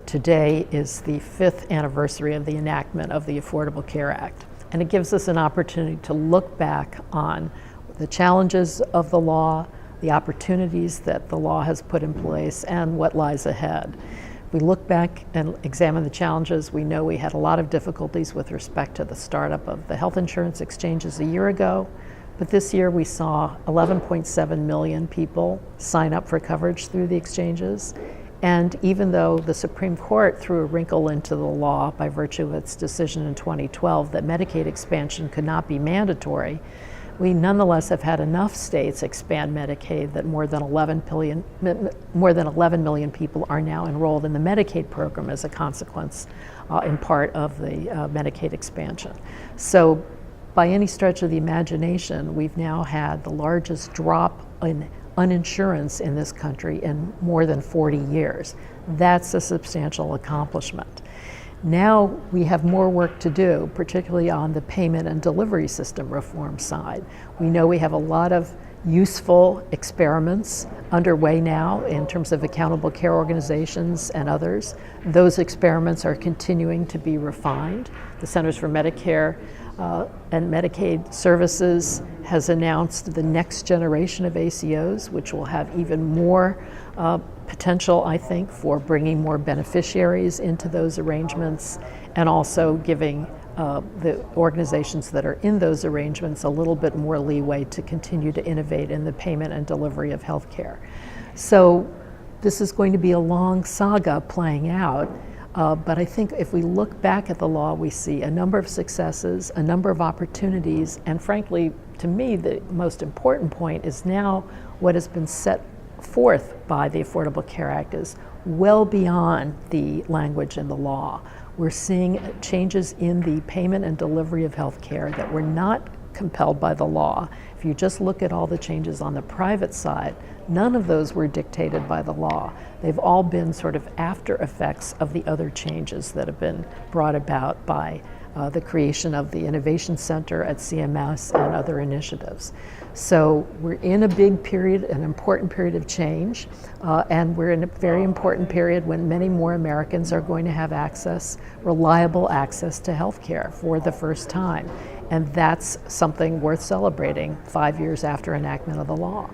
today is the 5th anniversary of the enactment of the Affordable Care Act. And it gives us an opportunity to look back on the challenges of the law, the opportunities that the law has put in place, and what lies ahead. If we look back and examine the challenges, we know we had a lot of difficulties with respect to the startup of the health insurance exchanges a year ago. But this year we saw 11.7 million people sign up for coverage through the exchanges. And even though the Supreme Court threw a wrinkle into the law by virtue of its decision in 2012 that Medicaid expansion could not be mandatory, we nonetheless have had enough states expand Medicaid that more than 11 million people are now enrolled in the Medicaid program as a consequence, in part of the Medicaid expansion. So by any stretch of the imagination, we've now had the largest drop in uninsurance in this country in more than 40 years. That's a substantial accomplishment. Now we have more work to do, particularly on the payment and delivery system reform side. We know we have a lot of useful experiments underway now in terms of accountable care organizations and others. Those experiments are continuing to be refined. The Centers for Medicare and Medicaid Services has announced the next generation of ACOs, which will have even more potential, I think, for bringing more beneficiaries into those arrangements and also giving the organizations that are in those arrangements a little bit more leeway to continue to innovate in the payment and delivery of health care. So this is going to be a long saga playing out. But I think if we look back at the law, we see a number of successes, a number of opportunities, and frankly, to me, the most important point is now what has been set forth by the Affordable Care Act is well beyond the language in the law. We're seeing changes in the payment and delivery of health care that were not compelled by the law. If you just look at all the changes on the private side, none of those were dictated by the law. They've all been sort of after effects of the other changes that have been brought about by the creation of the Innovation Center at CMS and other initiatives. So we're in a big period, an important period of change, and we're in a very important period when many more Americans are going to have access, reliable access to health care for the first time. And that's something worth celebrating 5 years after enactment of the law.